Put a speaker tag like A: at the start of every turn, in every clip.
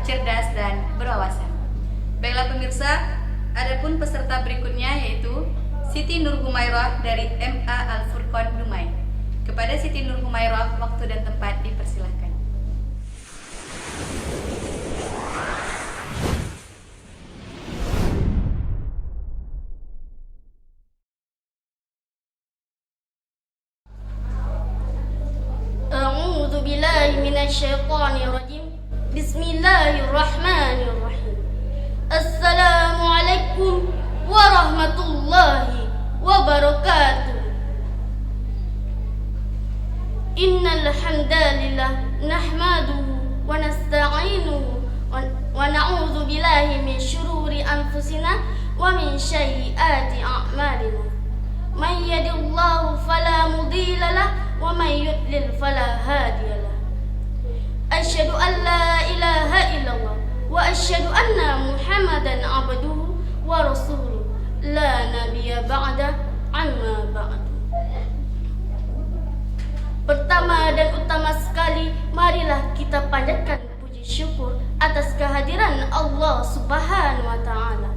A: cerdas, dan berwawasan. Baiklah pemirsa, adapun peserta berikutnya yaitu Siti Nur Humairah dari MA Al-Furqon Dumai. Kepada Siti Nur Humairah, waktu dan tempat dipersilahkan.
B: A'udzu billahi minasyaitonir rajim. Bismillahirrahmanirrahim. Assalamualaikum warahmatullahi wabarakatuh. Innal hamdalillah nahmaduhu wa nasta'inuhu wa na'udzu billahi min syururi anfusina wa min sayyiati a'malina. Man yahdihillahu fala mudilla lahu wa man yudlil fala hadiya lahu. Asyhadu an la ilaha illallah wa asyhadu anna Muhammadan abduhu wa rasuluh la nabiyya ba'da amma ba'du. Pertama dan utama sekali, marilah kita panjatkan puji syukur atas kehadiran Allah Subhanahu wa Ta'ala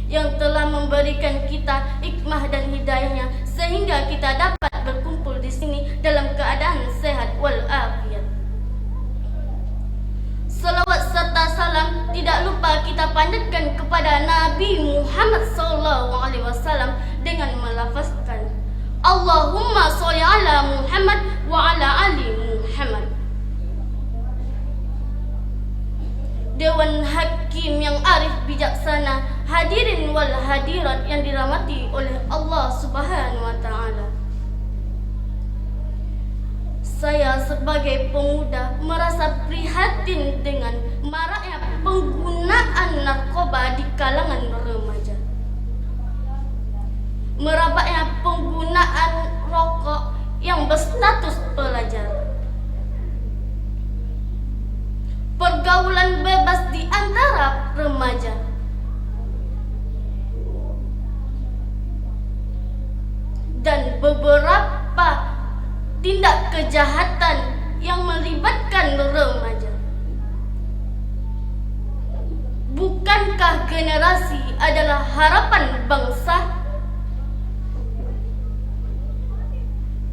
B: yang telah memberikan kita hikmah dan hidayahnya sehingga kita dapat berkumpul di sini dalam keadaan sehat walafiat. Salawat serta salam tidak lupa kita panjatkan kepada Nabi Muhammad SAW dengan melafazkan Allahumma sholli ala Muhammad wa ala ali Muhammad. Dewan Hakim yang arif bijaksana, hadirin wal hadirat yang dirahmati oleh Allah Subhanahu wa Ta'ala. Saya sebagai pemuda merasa prihatin dengan maraknya penggunaan narkoba di kalangan remaja. Merebaknya penggunaan rokok yang berstatus pelajar. Pergaulan bebas di antara remaja. Dan beberapa tindak kejahatan yang melibatkan remaja. Bukankah generasi adalah harapan bangsa?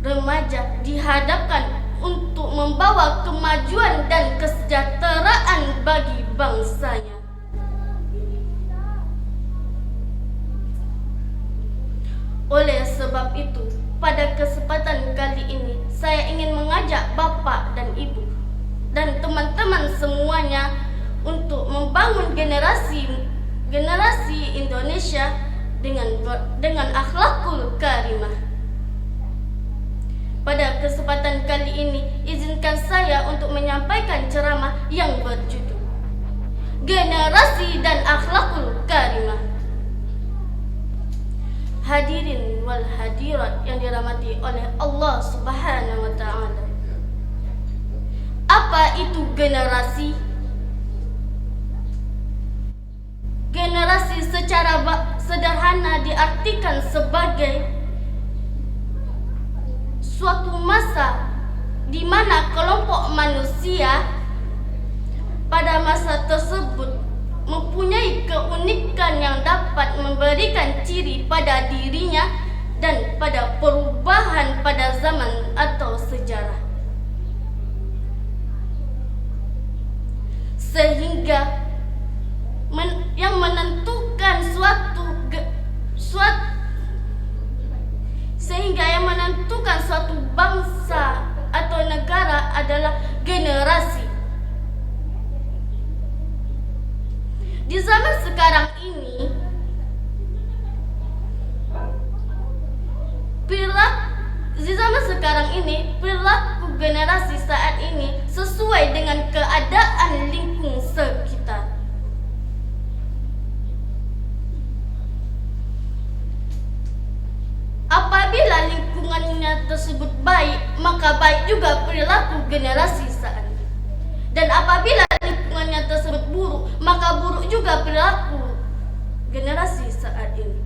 B: Remaja dihadapkan untuk membawa kemajuan dan kesejahteraan bagi bangsanya. Oleh sebab itu, pada kesempatan kali ini saya ingin mengajak Bapak dan Ibu dan teman-teman semuanya untuk membangun generasi Indonesia dengan akhlakul karimah. Pada kesempatan kali ini, izinkan saya untuk menyampaikan ceramah yang berjudul Generasi dan Akhlakul Karimah. Hadirin wal hadirat yang dirahmati oleh Allah Subhanahu wa Ta'ala. Apa itu generasi? Generasi secara sederhana diartikan sebagai suatu masa di mana kelompok manusia pada masa tersebut mempunyai keunikan yang dapat memberikan ciri pada dirinya dan pada perubahan pada zaman atau sejarah. Sehingga yang menentukan suatu bangsa atau negara adalah generasi. Di zaman sekarang ini, perilaku generasi saat ini sesuai dengan keadaan lingkungan sekitar. Apabila lingkungannya tersebut baik, maka baik juga perilaku generasi saat ini. Dan apabila lingkungannya tersebut buruk, maka buruk juga perilaku generasi saat ini.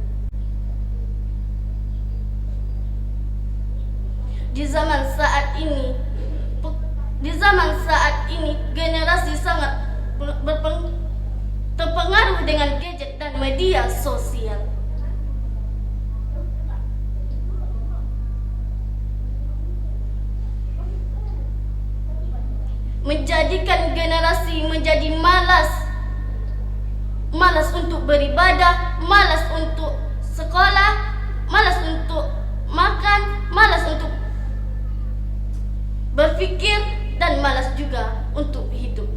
B: Di zaman saat ini generasi sangat terpengaruh dengan gadget dan media sosial. Menjadikan generasi menjadi malas untuk beribadah, malas untuk sekolah, malas untuk makan, malas untuk berpikir, dan malas juga untuk hidup.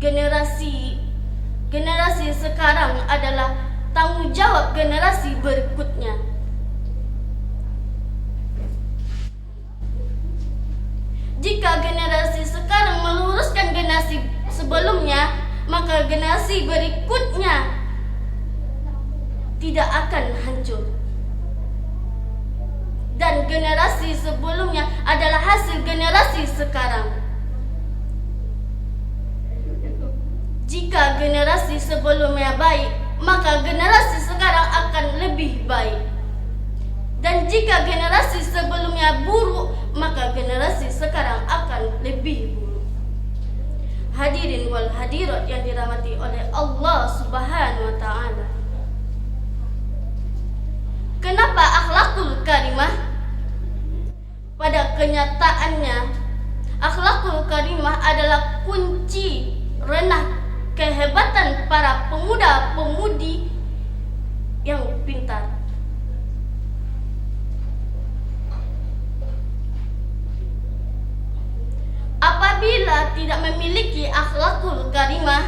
B: Generasi sekarang adalah tanggung jawab generasi berikutnya. Jika generasi sekarang meluruskan generasi sebelumnya, maka generasi berikutnya tidak akan hancur. Dan generasi sebelumnya adalah hasil generasi sekarang. Jika generasi sebelumnya baik, maka generasi sekarang akan lebih baik. Dan jika generasi sebelumnya buruk, maka generasi sekarang akan lebih buruk. Hadirin wal hadirat yang dirahmati oleh Allah Subhanahu wa taala. Kenapa akhlakul karimah? Pada kenyataannya, akhlakul karimah adalah kunci renah kehebatan para pemuda-pemudi yang pintar. Apabila tidak memiliki akhlakul karimah,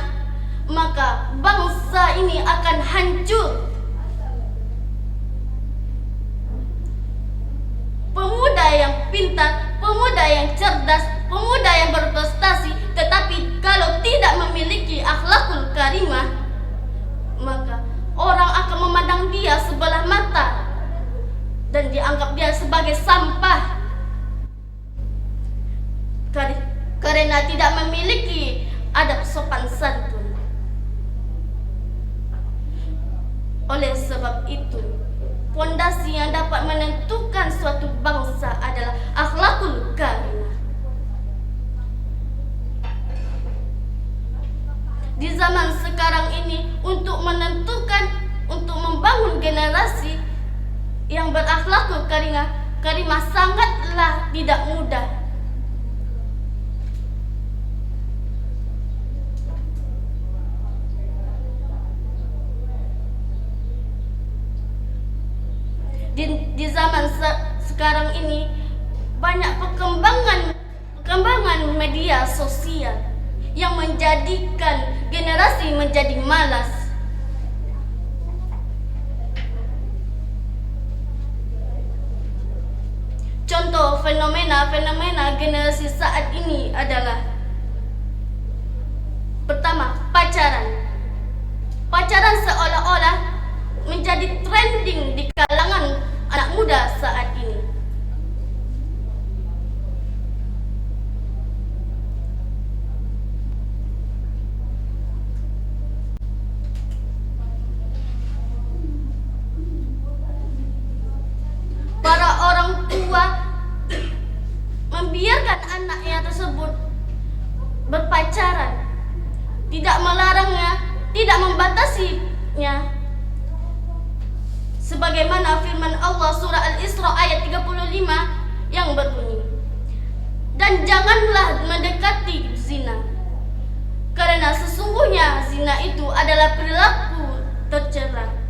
B: maka bangsa ini akan hancur. Pemuda yang pintar, pemuda yang cerdas, pemuda yang berprestasi, tetapi kalau tidak memiliki akhlakul karimah, maka orang akan memandang dia sebelah mata dan dianggap dia sebagai sampah karena tidak memiliki adab sopan santun. Oleh sebab itu, fondasi yang dapat menentukan suatu bangsa adalah akhlakul karimah. Di zaman sekarang ini, untuk membangun generasi yang berakhlakul karimah sangatlah tidak mudah. Di zaman sekarang ini banyak perkembangan media sosial yang menjadikan generasi menjadi malas. Contoh fenomena generasi saat ini adalah: pertama, pacaran. Pacaran seolah-olah menjadi trending di kalangan anak muda saat ini. Para orang tua membiarkan anaknya tersebut berpacaran, tidak melarangnya, tidak membatasinya. Sebagaimana firman Allah surah Al-Isra ayat 35 yang berbunyi, "Dan janganlah mendekati zina, karena sesungguhnya zina itu adalah perilaku tercela."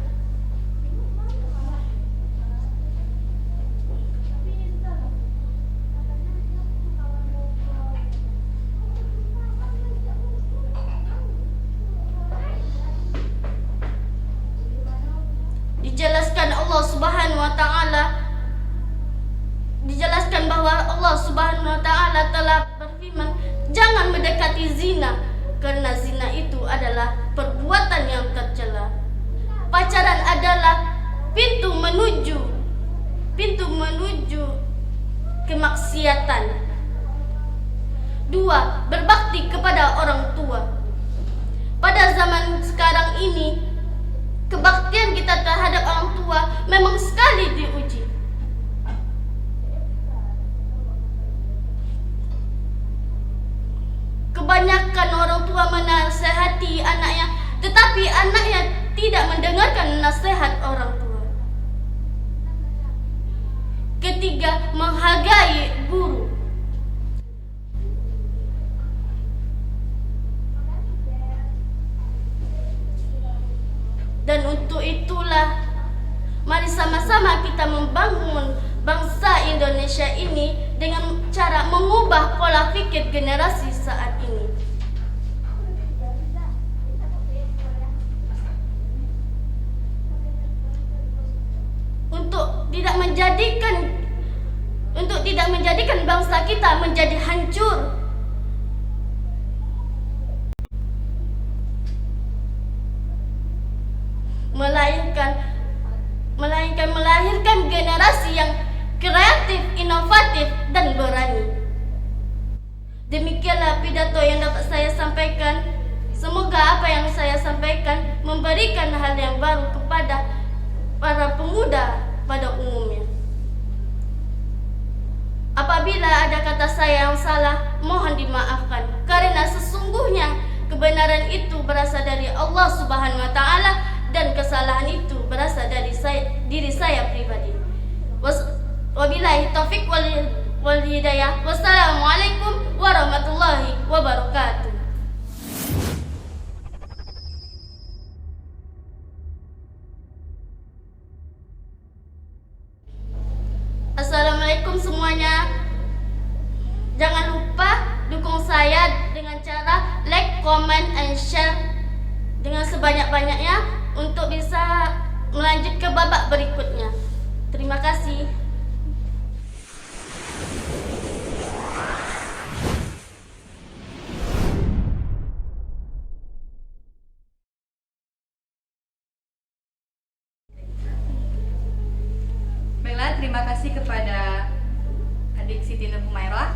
B: Dijelaskan bahwa Allah Subhanahu wa taala telah berfirman, jangan mendekati zina, karena zina itu adalah perbuatan yang tercela. Pacaran adalah pintu menuju kemaksiatan. 2. Berbakti kepada orang tua. Pada zaman sekarang ini, kebaktian kita terhadap orang tua memang sekali diuji. Kebanyakan orang tua menasehati anaknya, tetapi anaknya tidak mendengarkan nasihat orang tua. Ketiga, menghargai guru. Dan untuk itulah, mari sama-sama kita membangun bangsa Indonesia ini dengan cara mengubah pola pikir generasi saat ini. Untuk tidak menjadikan bangsa kita menjadi hancur. Melainkan melahirkan generasi yang kreatif, inovatif, dan berani. Demikianlah pidato yang dapat saya sampaikan. Semoga apa yang saya sampaikan memberikan hal yang baru kepada para pemuda pada umumnya. Apabila ada kata saya yang salah, mohon dimaafkan, karena sesungguhnya kebenaran itu berasal dari Allah Subhanahu wa Ta'ala, dan kesalahan itu berasal dari diri saya pribadi. Wabillahi taufik wal hidayah. Wassalamualaikum warahmatullahi wabarakatuh. Assalamualaikum semuanya. Jangan lupa dukung saya dengan cara like, comment, and share dengan sebanyak-banyaknya untuk bisa melanjut ke babak berikutnya. Terima kasih.
A: Baiklah, terima kasih kepada adik Siti Nur Humairah.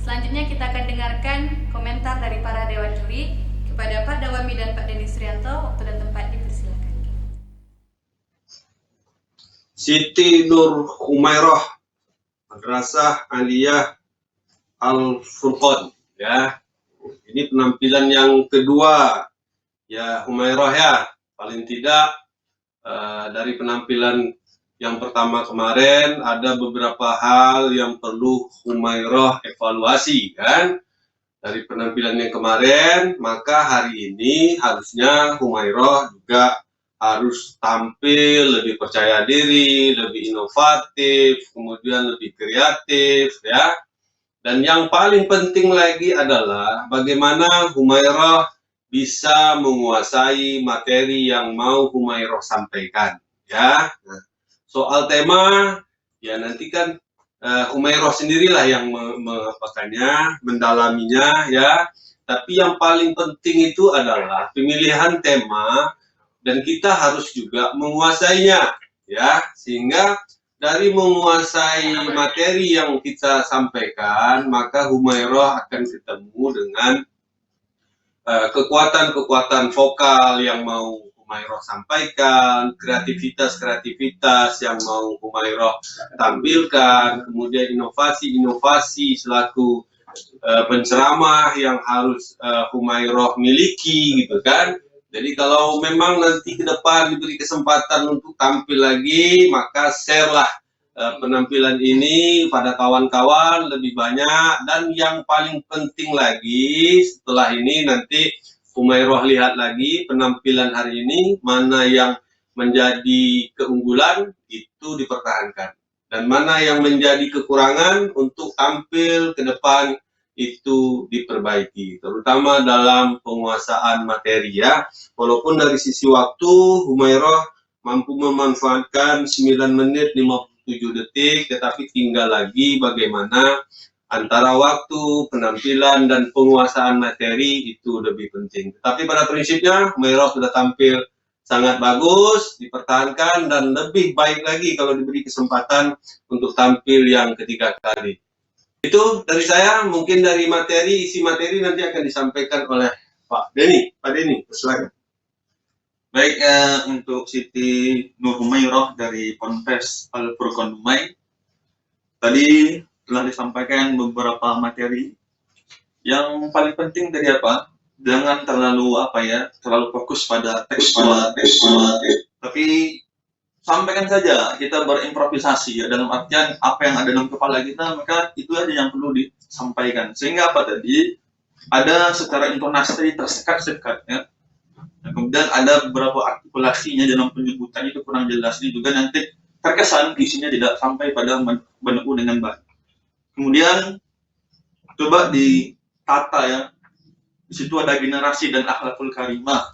A: Selanjutnya kita akan dengarkan komentar dari para dewan juri. Kepada Pak Dawami dan Pak Denny Suryanto, waktu dan tempat dipersilakan.
C: Siti Nur Humairah, Madrasah Aliyah Al-Furqan, ya. Ini penampilan yang kedua, ya Humairah ya. Paling tidak dari penampilan yang pertama kemarin ada beberapa hal yang perlu Humairah evaluasi, kan? Dari penampilan yang kemarin, maka hari ini harusnya Humairah juga harus tampil lebih percaya diri, lebih inovatif, kemudian lebih kreatif, ya. Dan yang paling penting lagi adalah bagaimana Humairah bisa menguasai materi yang mau Humairah sampaikan, ya. Nah, soal tema, ya nanti kan Humairah sendirilah yang mendalaminya, ya. Tapi yang paling penting itu adalah pemilihan tema, dan kita harus juga menguasainya, ya. Sehingga dari menguasai materi yang kita sampaikan, maka Humairah akan ketemu dengan kekuatan-kekuatan vokal yang mau Humairah sampaikan, kreativitas yang mau Humairah tampilkan, kemudian inovasi selaku penceramah yang harus Humairah miliki, gitu kan. Jadi kalau memang nanti ke depan diberi kesempatan untuk tampil lagi, maka share-lah penampilan ini pada kawan-kawan lebih banyak. Dan yang paling penting lagi, setelah ini nanti Humairah lihat lagi penampilan hari ini, mana yang menjadi keunggulan itu dipertahankan, dan mana yang menjadi kekurangan untuk tampil ke depan itu diperbaiki, terutama dalam penguasaan materi, ya. Walaupun dari sisi waktu Humairah mampu memanfaatkan 9 menit 57 detik, tetapi tinggal lagi bagaimana antara waktu, penampilan, dan penguasaan materi itu lebih penting. Tapi pada prinsipnya Humairah sudah tampil sangat bagus, dipertahankan, dan lebih baik lagi kalau diberi kesempatan untuk tampil yang ketiga kali. Itu dari saya. Mungkin dari isi materi nanti akan disampaikan oleh Pak Denny. Pak Denny, silakan.
D: Baik, untuk Siti Nur Humairah dari Ponpes Al-Furqon Dumai, tadi telah disampaikan beberapa materi. Yang paling penting dari apa? Jangan terlalu terlalu fokus pada teks, tapi sampaikan saja, kita berimprovisasi ya, dalam artian apa yang ada dalam kepala kita, maka itu aja yang perlu disampaikan. Sehingga apa tadi? Ada secara intonasi tersekat-sekat ya. Nah, kemudian ada beberapa artikulasinya dalam penyebutan itu kurang jelas, ini juga nanti terkesan isinya tidak sampai pada meneku dengan baik. Kemudian coba ditata ya. Di situ ada generasi dan akhlakul karimah.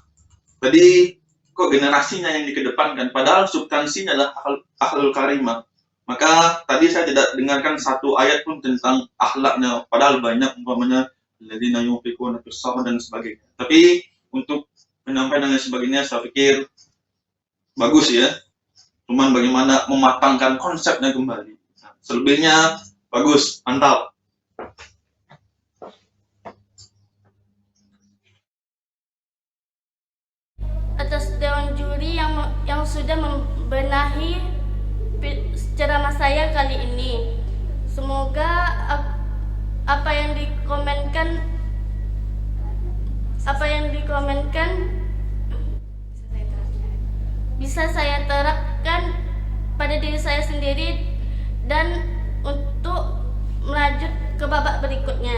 D: Tadi kok generasinya yang dikedepankan, padahal substansinya adalah akhlakul karimah. Maka tadi saya tidak dengarkan satu ayat pun tentang akhlaknya, padahal banyak umpamanya alladzina yunfiquna fis sarra dan sebagainya. Tapi untuk penyampaian dan sebagainya saya pikir bagus ya. Cuman bagaimana mematangkan konsepnya kembali. Nah, selebihnya bagus, mantap.
B: Atas dewan juri yang sudah membenahi ceramah saya kali ini. Semoga apa yang dikomenkan bisa saya terapkan pada diri saya sendiri dan untuk melanjut ke babak berikutnya.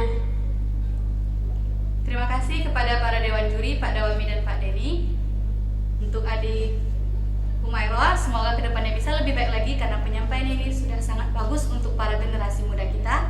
A: Terima kasih kepada para dewan juri, Pak Dawami dan Pak Denny. Untuk adik Humairah, semoga kedepannya bisa lebih baik lagi karena penyampaian ini sudah sangat bagus untuk para generasi muda kita.